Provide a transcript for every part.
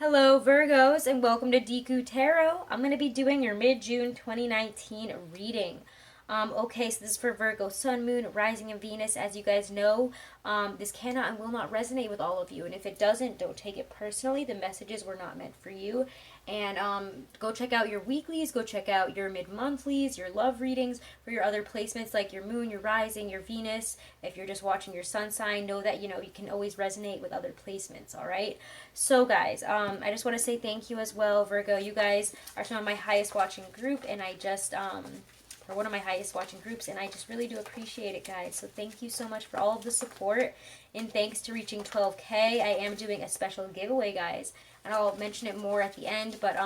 Hello Virgos and welcome to Deku Tarot. I'm going to be doing your mid-June 2019 reading. Okay, so this is for Virgo, Sun, Moon, Rising, and Venus. As you guys know, this cannot and will not resonate with all of you. And if it doesn't, don't take it personally. The messages were not meant for you. And go check out your weeklies. Go check out your mid-monthlies, your love readings for your other placements like your Moon, your Rising, your Venus. If you're just watching your Sun sign, know that, you can always resonate with other placements, all right? So, guys, I just want to say thank you as well, Virgo. You guys are some of my highest watching group, and I just... or one of my highest watching groups, and I just really do appreciate it, guys. So thank you so much for all of the support, and thanks to reaching 12K, I am doing a special giveaway, guys, and I'll mention it more at the end, but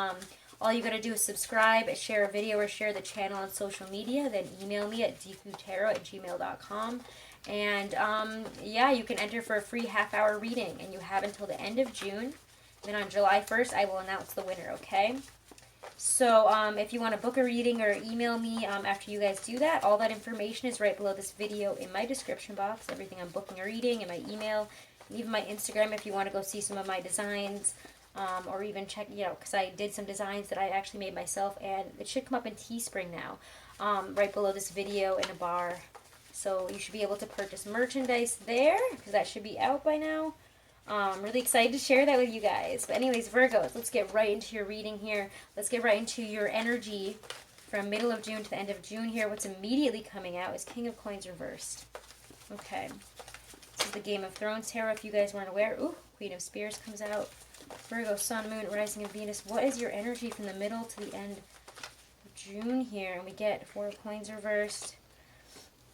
all you gotta do is subscribe, share a video, or share the channel on social media, then email me at dekutarot@gmail.com, and yeah, you can enter for a free half-hour reading, and you have until the end of June. Then on July 1st, I will announce the winner, okay? So if you want to book a reading or email me after you guys do that, all that information is right below this video in my description box. Everything I'm booking a reading and my email, and even my Instagram if you want to go see some of my designs, or even check, because I did some designs that I actually made myself, and it should come up in Teespring now, right below this video in a bar. So you should be able to purchase merchandise there, because that should be out by now. I'm really excited to share that with you guys. But anyways, Virgos, let's get right into your reading here. Let's get right into your energy from middle of June to the end of June here. What's immediately coming out is King of Coins reversed. Okay. This is the Game of Thrones tarot if you guys weren't aware. Ooh, Queen of Spears comes out. Virgo, Sun, Moon, Rising, and Venus. What is your energy from the middle to the end of June here? And we get Four of Coins reversed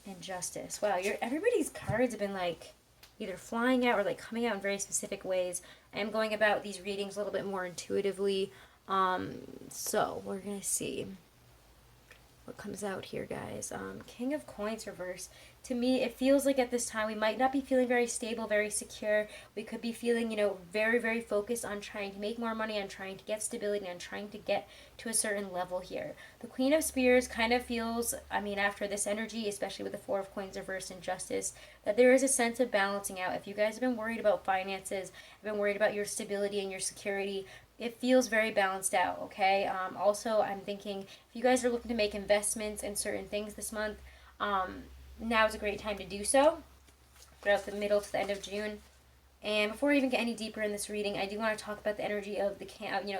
and Justice. Wow, everybody's cards have been like either flying out or like coming out in very specific ways. I am going about these readings a little bit more intuitively. So we're gonna see what comes out here, guys. King of Coins reverse. To me, it feels like at this time we might not be feeling very stable, very secure. We could be feeling, very, very focused on trying to make more money, on trying to get stability, on trying to get to a certain level here. The Queen of Spears kind of feels, after this energy, especially with the Four of Coins reversed and Justice, that there is a sense of balancing out. If you guys have been worried about finances, have been worried about your stability and your security, it feels very balanced out, okay? Also, I'm thinking if you guys are looking to make investments in certain things this month, now is a great time to do so throughout the middle to the end of June. And before I even get any deeper in this reading, I do want to talk about the energy of the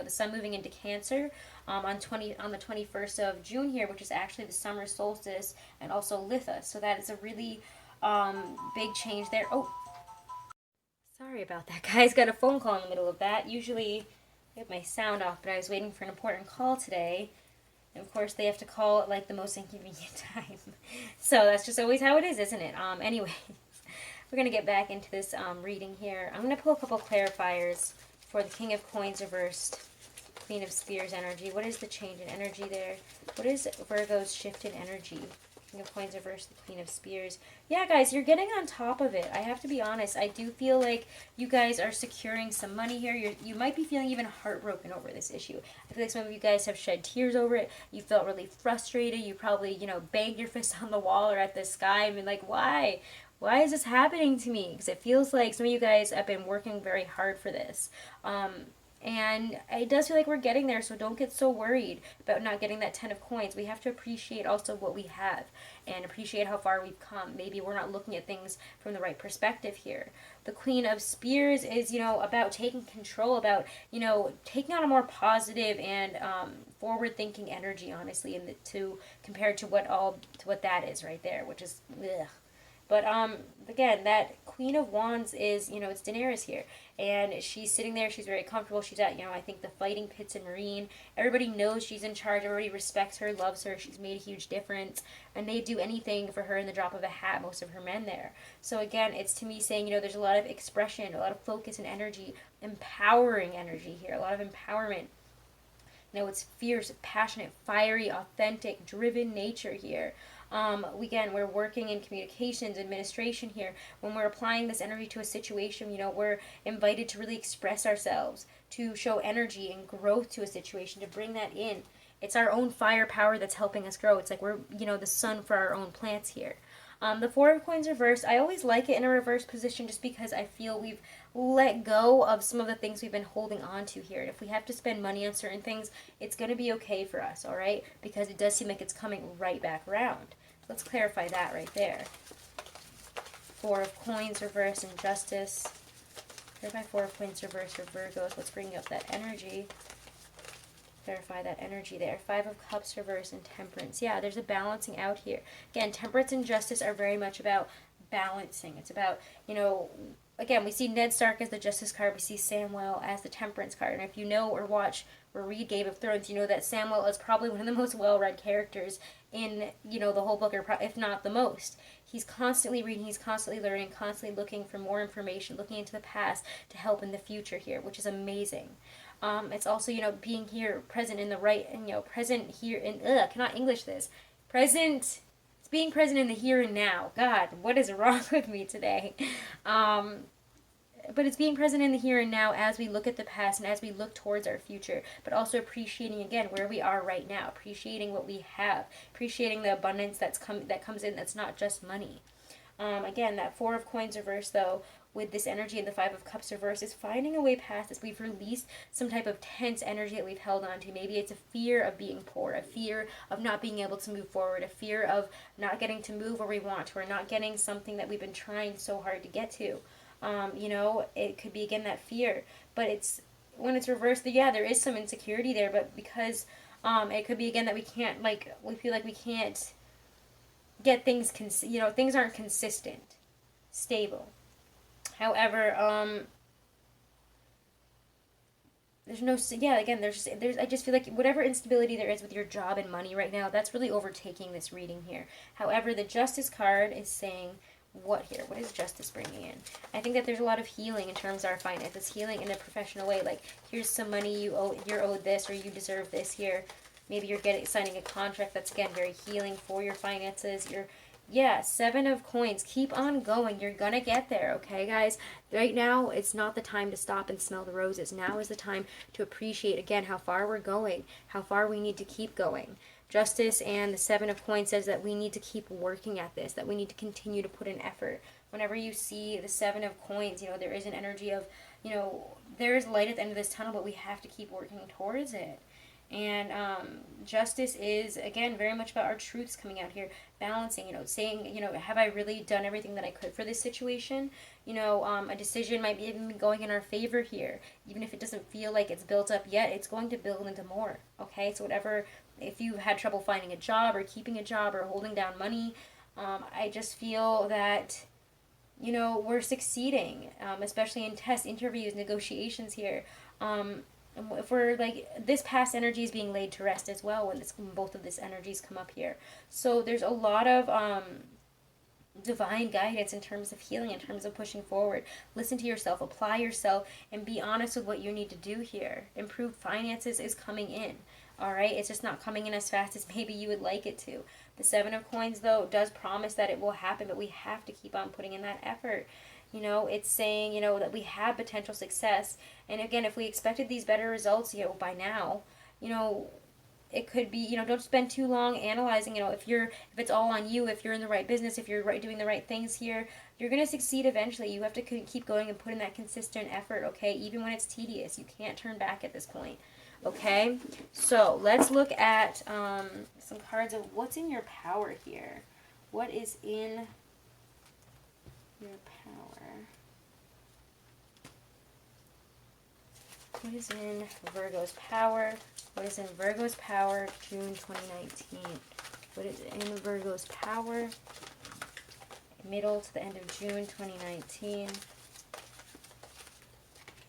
sun moving into Cancer on the 21st of June here, which is actually the summer solstice and also Litha. So that is a really big change there. Oh, sorry about that, guys. Got a phone call in the middle of that. Usually I have my sound off, but I was waiting for an important call today. And of course, they have to call at like the most inconvenient time. So that's just always how it is, isn't it? Anyways, we're going to get back into this reading here. I'm going to pull a couple clarifiers for the King of Coins reversed, Queen of Spears energy. What is the change in energy there? What is Virgo's shift in energy? King of Coins reversed, the Queen of Spears. Yeah, guys, you're getting on top of it. I have to be honest. I do feel like you guys are securing some money here. You might be feeling even heartbroken over this issue. I feel like some of you guys have shed tears over it. You felt really frustrated. You probably, banged your fist on the wall or at the sky and been like, why? Why is this happening to me? Because it feels like some of you guys have been working very hard for this. And it does feel like we're getting there, so don't get so worried about not getting that 10 of coins. We have to appreciate also what we have and appreciate how far we've come. Maybe we're not looking at things from the right perspective here. The Queen of Spears is, about taking control, about, taking on a more positive and forward-thinking energy, honestly, compared to what that is right there, which is, ugh. But, again, that Queen of Wands is, it's Daenerys here. And she's sitting there. She's very comfortable. She's at, I think the fighting pits in Marine. Everybody knows she's in charge. Everybody respects her, loves her. She's made a huge difference. And they'd do anything for her in the drop of a hat, most of her men there. So, again, it's to me saying, there's a lot of expression, a lot of focus and energy, empowering energy here, a lot of empowerment. It's fierce, passionate, fiery, authentic, driven nature here. We're working in communications, administration here. When we're applying this energy to a situation, we're invited to really express ourselves, to show energy and growth to a situation, to bring that in. It's our own firepower that's helping us grow. It's like we're, the sun for our own plants here. The Four of Coins reversed, I always like it in a reverse position just because I feel we've let go of some of the things we've been holding on to here. And if we have to spend money on certain things, it's going to be okay for us, all right? Because it does seem like it's coming right back around. Let's clarify that right there. Four of Coins reverse and Justice. Clarify Four of Coins reverse for Virgos. Let's bring up that energy. Clarify that energy there. Five of Cups reverse and Temperance. Yeah, there's a balancing out here. Again, Temperance and Justice are very much about balancing. It's about, you know, again, we see Ned Stark as the Justice card. We see Samwell as the Temperance card. And if you know or watch or read Game of Thrones, you know that Samwell is probably one of the most well-read characters in, you know, the whole book, or if not the most. He's constantly reading, he's constantly learning, constantly looking for more information, looking into the past to help in the future here, which is amazing. It's also, you know, being here, present in the right, and, you know, present here in, cannot English this. Present, it's being present in the here and now. God, what is wrong with me today? But it's being present in the here and now as we look at the past and as we look towards our future, but also appreciating, again, where we are right now, appreciating what we have, appreciating the abundance that comes in that's not just money. Again, that Four of Coins reverse, though, with this energy and the Five of Cups reverse, is finding a way past this. We've released some type of tense energy that we've held on to. Maybe it's a fear of being poor, a fear of not being able to move forward, a fear of not getting to move where we want to, or not getting something that we've been trying so hard to get to. You know, it could be, again, that fear. But it's, when it's reversed, yeah, there is some insecurity there, but because it could be, again, that we can't, like, we feel like we can't get things, you know, things aren't consistent, stable. However, there's no, yeah, again, I just feel like whatever instability there is with your job and money right now, that's really overtaking this reading here. However, the Justice card is saying, what here? What is Justice bringing in? I think that there's a lot of healing in terms of our finances, healing in a professional way, like, here's some money, you're owed this, or you deserve this here. Maybe you're signing a contract that's, again, very healing for your finances. Yeah, Seven of Coins. Keep on going. You're going to get there, okay, guys? Right now, it's not the time to stop and smell the roses. Now is the time to appreciate, again, how far we're going, how far we need to keep going. Justice and the Seven of Coins says that we need to keep working at this, that we need to continue to put in effort. Whenever you see the Seven of Coins, you know, there is an energy of, you know, there is light at the end of this tunnel, but we have to keep working towards it. And Justice is, again, very much about our truths coming out here, balancing, you know, saying, you know, have I really done everything that I could for this situation? You know, a decision might be even going in our favor here. Even if it doesn't feel like it's built up yet, it's going to build into more, okay? So whatever, if you've had trouble finding a job or keeping a job or holding down money, I just feel that, you know, we're succeeding, especially in tests, interviews, negotiations here. If we're like, this past energy is being laid to rest as well when both of these energies come up here. So there's a lot of divine guidance in terms of healing, in terms of pushing forward. Listen to yourself, apply yourself, and be honest with what you need to do here. Improved finances is coming in. All right, it's just not coming in as fast as maybe you would like it to. The Seven of Coins, though, does promise that it will happen, but we have to keep on putting in that effort. You know, it's saying, you know, that we have potential success. And again, if we expected these better results, you know, by now, you know, it could be, you know, don't spend too long analyzing, you know, if it's all on you, if you're in the right business, if you're doing the right things here, you're going to succeed eventually. You have to keep going and put in that consistent effort, okay? Even when it's tedious, you can't turn back at this point, okay? So let's look at some cards of what's in your power here. What is in your power? What is in Virgo's power? What is in Virgo's power, June 2019? What is in Virgo's power, middle to the end of June 2019?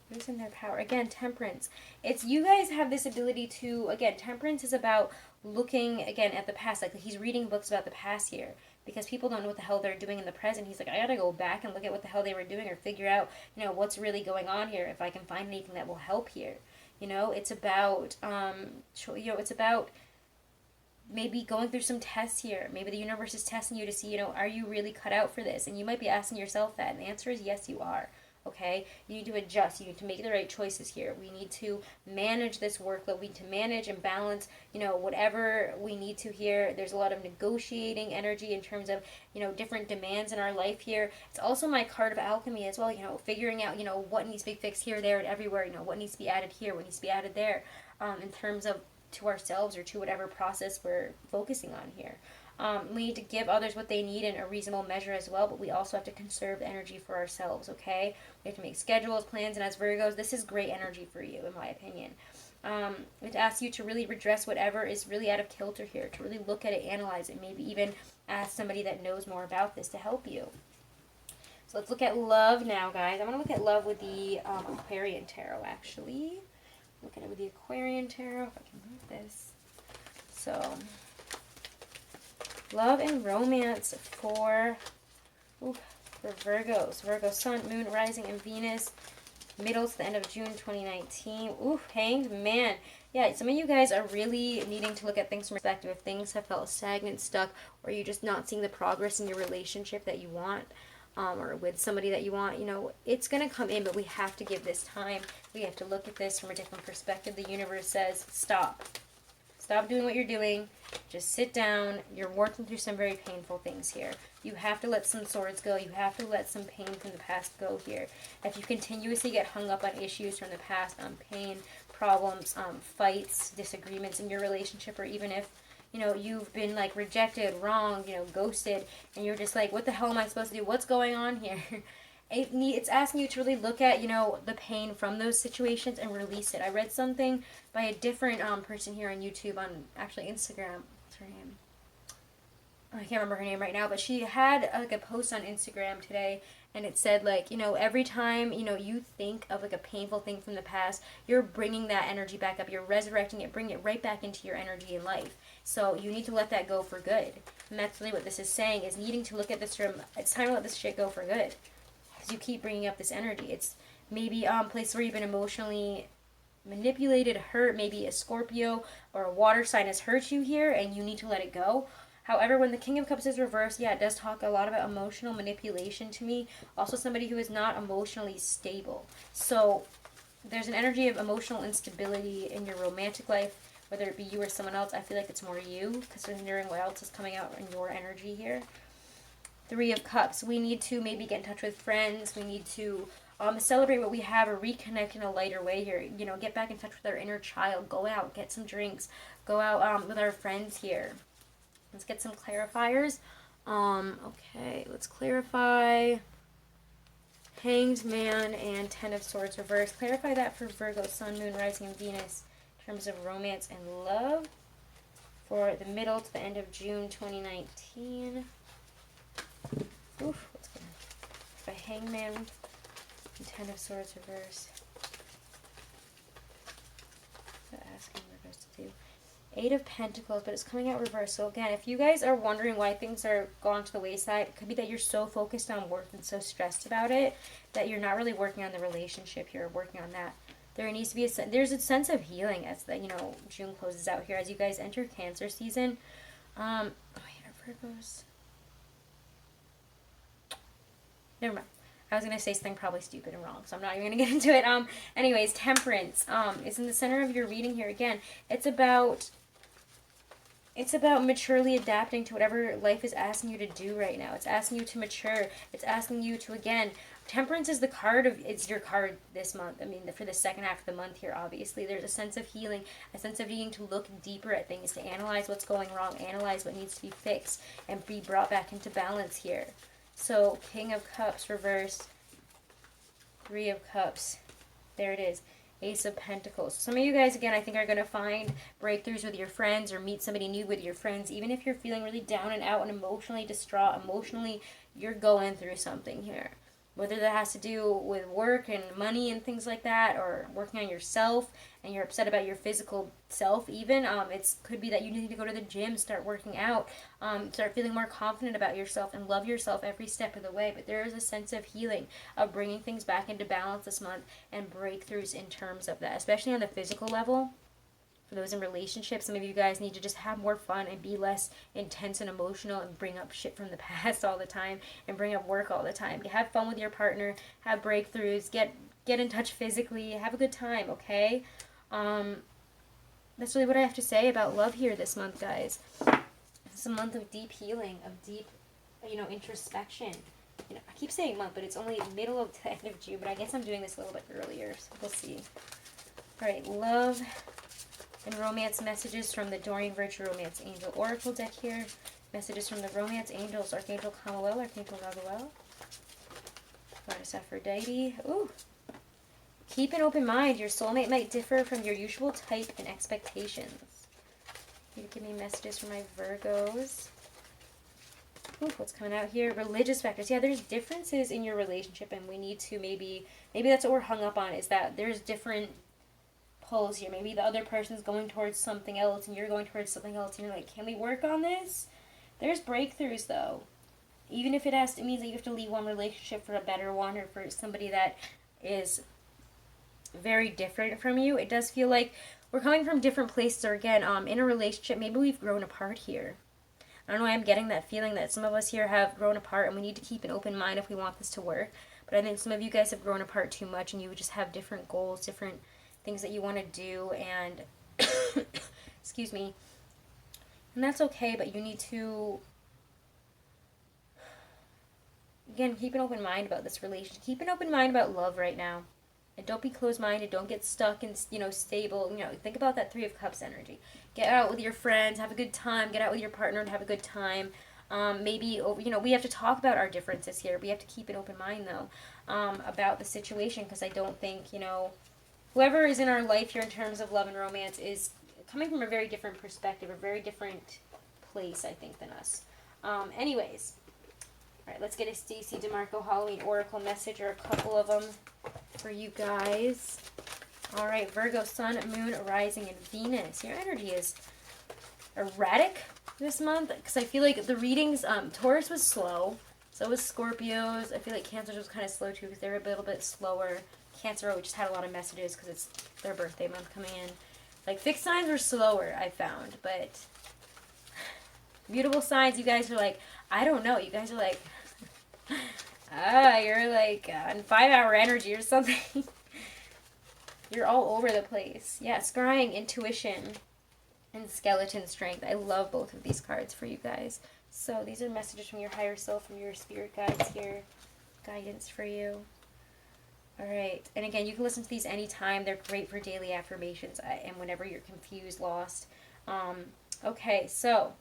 What is in their power? Again, Temperance. It's, you guys have this ability to, again, Temperance is about looking, again, at the past. Like, he's reading books about the past here. Because people don't know what the hell they're doing in the present. He's like, I gotta go back and look at what the hell they were doing, or figure out, you know, what's really going on here, if I can find anything that will help here. You know, it's about, you know, it's about maybe going through some tests here. Maybe the universe is testing you to see, you know, are you really cut out for this? And you might be asking yourself that, and the answer is yes, you are. okay? You need to adjust. You need to make the right choices here. We need to manage this workload. We need to manage and balance, you know, whatever we need to here. There's a lot of negotiating energy in terms of, you know, different demands in our life here. It's also my card of alchemy as well, you know, figuring out, you know, what needs to be fixed here, there, and everywhere, you know, what needs to be added here, what needs to be added there, in terms of to ourselves or to whatever process we're focusing on here. We need to give others what they need in a reasonable measure as well, but we also have to conserve energy for ourselves, okay? We have to make schedules, plans, and as Virgos, this is great energy for you, in my opinion. It asks you to really redress whatever is really out of kilter here, to really look at it, analyze it, maybe even ask somebody that knows more about this to help you. So let's look at love now, guys. I'm going to look at love with the Aquarian Tarot, actually. Look at it with the Aquarian Tarot, if I can move this. So, love and romance for Virgos. Virgo, Sun, Moon, Rising, and Venus. Middle to the end of June 2019. Hanged Man. Yeah, some of you guys are really needing to look at things from perspective. If things have felt stagnant, stuck, or you're just not seeing the progress in your relationship that you want, or with somebody that you want, you know, it's going to come in, but we have to give this time. We have to look at this from a different perspective. The universe says, stop. Stop doing what you're doing. Just sit down. You're working through some very painful things here. You have to let some swords go. You have to let some pain from the past go here. If you continuously get hung up on issues from the past, on pain, problems, fights, disagreements in your relationship, or even if, you know, you've been like rejected, wronged, you know, ghosted, and you're just like, what the hell am I supposed to do? What's going on here? It's asking you to really look at, you know, the pain from those situations and release it. I read something by a different person here on YouTube, on actually Instagram. What's her name? I can't remember her name right now, but she had like a post on Instagram today, and it said, like, you know, every time, you know, you think of like a painful thing from the past, you're bringing that energy back up. You're resurrecting it, bringing it right back into your energy in life. So you need to let that go for good. And that's really what this is saying, is needing to look at this from, it's time to let this shit go for good. Because you keep bringing up this energy. It's maybe places where you've been emotionally manipulated, hurt. Maybe a Scorpio or a water sign has hurt you here, and you need to let it go. However, when the King of Cups is reversed, yeah, it does talk a lot about emotional manipulation to me. Also somebody who is not emotionally stable. So there's an energy of emotional instability in your romantic life, whether it be you or someone else. I feel like it's more you, considering what else is coming out in your energy here. Three of Cups. We need to maybe get in touch with friends. We need to celebrate what we have, or reconnect in a lighter way here. You know, get back in touch with our inner child. Go out, get some drinks. Go out with our friends here. Let's get some clarifiers. Okay, let's clarify Hanged Man and Ten of Swords reversed. Clarify that for Virgo, Sun, Moon, Rising, and Venus in terms of romance and love for the middle to the end of June 2019. What's going on? By Hangman and Ten of Swords reversed. What's that asking reverse to do? Eight of Pentacles, but it's coming out reversed. So again, if you guys are wondering why things are gone to the wayside, it could be that you're so focused on work and so stressed about it that you're not really working on the relationship here, working on that. There needs to be there's a sense of healing as the, you know, June closes out here, as you guys enter Cancer season. Virgos. Never mind. I was going to say something probably stupid and wrong, so I'm not even going to get into it. Anyways, Temperance is in the center of your reading here. Again, it's about maturely adapting to whatever life is asking you to do right now. It's asking you to mature. It's asking you to, again, Temperance is the card of, it's your card this month. I mean, for the second half of the month here, obviously. There's a sense of healing, a sense of needing to look deeper at things, to analyze what's going wrong, analyze what needs to be fixed, and be brought back into balance here. So, King of Cups reversed, Three of Cups, there it is, Ace of Pentacles. Some of you guys, again, I think are going to find breakthroughs with your friends, or meet somebody new with your friends, even if you're feeling really down and out and emotionally distraught, emotionally, you're going through something here. Whether that has to do with work and money and things like that, or working on yourself, and you're upset about your physical self even. It could be that you need to go to the gym, start working out, start feeling more confident about yourself, and love yourself every step of the way. But there is a sense of healing, of bringing things back into balance this month, and breakthroughs in terms of that, especially on the physical level. For those in relationships, some of you guys need to just have more fun and be less intense and emotional and bring up shit from the past all the time and bring up work all the time. Have fun with your partner, have breakthroughs, get in touch physically, have a good time, okay? That's really what I have to say about love here this month, guys. It's a month of deep healing, of deep, introspection. I keep saying month, but it's only middle of the end of June, but I guess I'm doing this a little bit earlier, so we'll see. All right, love and romance messages from the Doreen Virtue Romance Angel Oracle deck here. Messages from the Romance Angels, Archangel Chamuel, Archangel Raguel, Goddess Aphrodite. Ooh. Keep an open mind. Your soulmate might differ from your usual type and expectations. You give me messages from my Virgos. Ooh, what's coming out here? Religious factors. Yeah, there's differences in your relationship, and we need to maybe that's what we're hung up on, is that there's different pulls here. Maybe the other person's going towards something else, and you're going towards something else, and you're like, can we work on this? There's breakthroughs, though. Even if it means that you have to leave one relationship for a better one, or for somebody that is very different from you. It does feel like we're coming from different places, or again, in a relationship, maybe we've grown apart here. I don't know why I'm getting that feeling that some of us here have grown apart, and we need to keep an open mind if we want this to work. But I think some of you guys have grown apart too much, and you just have different goals, different things that you want to do, and excuse me, and that's okay. But you need to, again, keep an open mind about this relationship. Keep an open mind about love right now. And don't be closed-minded. Don't get stuck and, stable. Think about that Three of Cups energy. Get out with your friends. Have a good time. Get out with your partner and have a good time. Maybe, we have to talk about our differences here. We have to keep an open mind, though, about the situation. Because I don't think, whoever is in our life here in terms of love and romance is coming from a very different perspective, a very different place, I think, than us. Anyways. All right, let's get a Stacey DeMarco Halloween Oracle message, or a couple of them for you guys. All right, Virgo, Sun, Moon, Rising, and Venus. Your energy is erratic this month, because I feel like the readings, Taurus was slow, so was Scorpios. I feel like Cancer was kind of slow too, because they were a little bit slower. Cancer just had a lot of messages because it's their birthday month coming in. Like, fixed signs were slower, I found, but mutable signs, you guys are like, I don't know. You guys are like, you're like on 5-hour energy or something. You're all over the place. Yeah, scrying, intuition, and skeleton strength. I love both of these cards for you guys. So these are messages from your higher self, from your spirit guides here. Guidance for you. All right. And again, you can listen to these anytime. They're great for daily affirmations and whenever you're confused, lost. Okay, so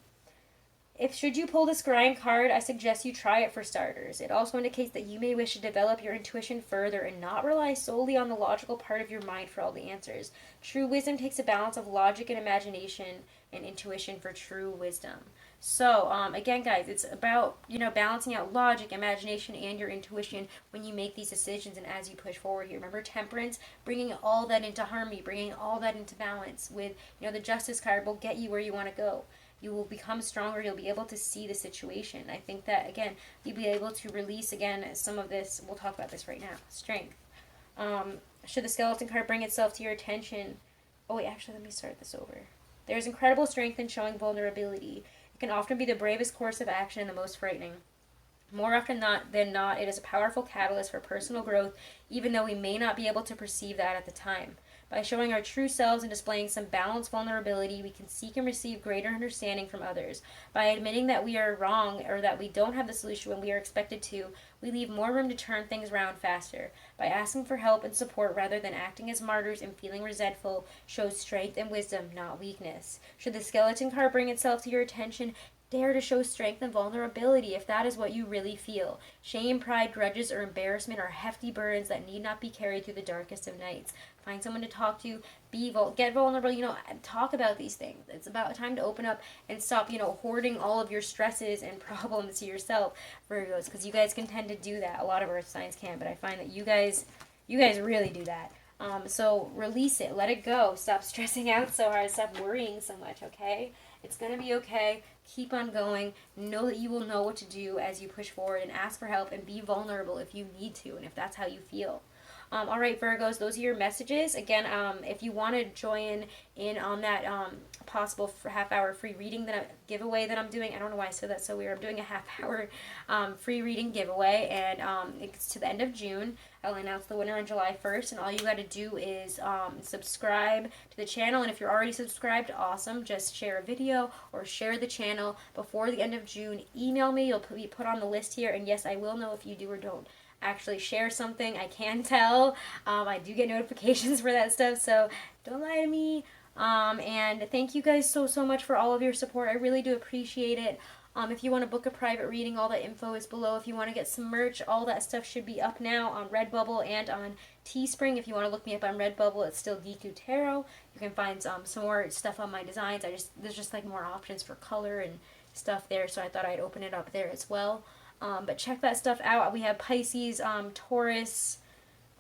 should you pull the scrying card, I suggest you try it for starters. It also indicates that you may wish to develop your intuition further and not rely solely on the logical part of your mind for all the answers. True wisdom takes a balance of logic and imagination and intuition for true wisdom. So, again, guys, it's about, balancing out logic, imagination, and your intuition when you make these decisions and as you push forward here. Remember, Temperance, bringing all that into harmony, bringing all that into balance with, the Justice card will get you where you want to go. You will become stronger. You'll be able to see the situation. I think that, again, you'll be able to release, again, some of this. We'll talk about this right now. Strength. Should the skeleton card bring itself to your attention? Oh, wait, actually, let me start this over. There's incredible strength in showing vulnerability. It can often be the bravest course of action and the most frightening. More often than not, it is a powerful catalyst for personal growth, even though we may not be able to perceive that at the time. By showing our true selves and displaying some balanced vulnerability, we can seek and receive greater understanding from others. By admitting that we are wrong or that we don't have the solution when we are expected to, we leave more room to turn things around faster. By asking for help and support rather than acting as martyrs and feeling resentful shows strength and wisdom, not weakness. Should the skeleton card bring itself to your attention, dare to show strength and vulnerability if that is what you really feel. Shame, pride, grudges, or embarrassment are hefty burdens that need not be carried through the darkest of nights. Find someone to talk to, get vulnerable, talk about these things. It's about time to open up and stop, hoarding all of your stresses and problems to yourself, Virgos, because you guys can tend to do that. A lot of earth signs can, but I find that you guys really do that. So release it, let it go, stop stressing out so hard, stop worrying so much, okay? It's going to be okay. Keep on going. Know that you will know what to do as you push forward and ask for help and be vulnerable if you need to and if that's how you feel. All right, Virgos, those are your messages. Again, if you want to join in on that possible half-hour free reading giveaway that I'm doing, I don't know why I said that so weird. I'm doing a half-hour free reading giveaway, and it's to the end of June. I'll announce the winner on July 1st, and all you got to do is subscribe to the channel. And if you're already subscribed, awesome. Just share a video or share the channel before the end of June. Email me. You'll be put on the list here, and yes, I will know if you do or don't actually share something. I can tell. I do get notifications for that stuff, so don't lie to me. And thank you guys so much for all of your support. I really do appreciate it. If you want to book a private reading, all the info is below. If you want to get some merch, all that stuff should be up now on Redbubble and on Teespring. If you want to look me up on Redbubble, it's still Deku Tarot. You can find some more stuff on my designs. There's just like more options for color and stuff there, so I thought I'd open it up there as well. But check that stuff out. We have Pisces, Taurus,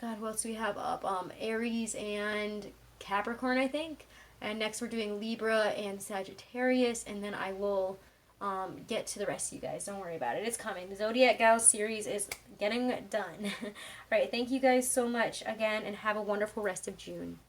God, what else do we have up? Aries and Capricorn, I think. And next we're doing Libra and Sagittarius, and then I will get to the rest of you guys. Don't worry about it. It's coming. The Zodiac Gals series is getting done. All right, thank you guys so much again, and have a wonderful rest of June.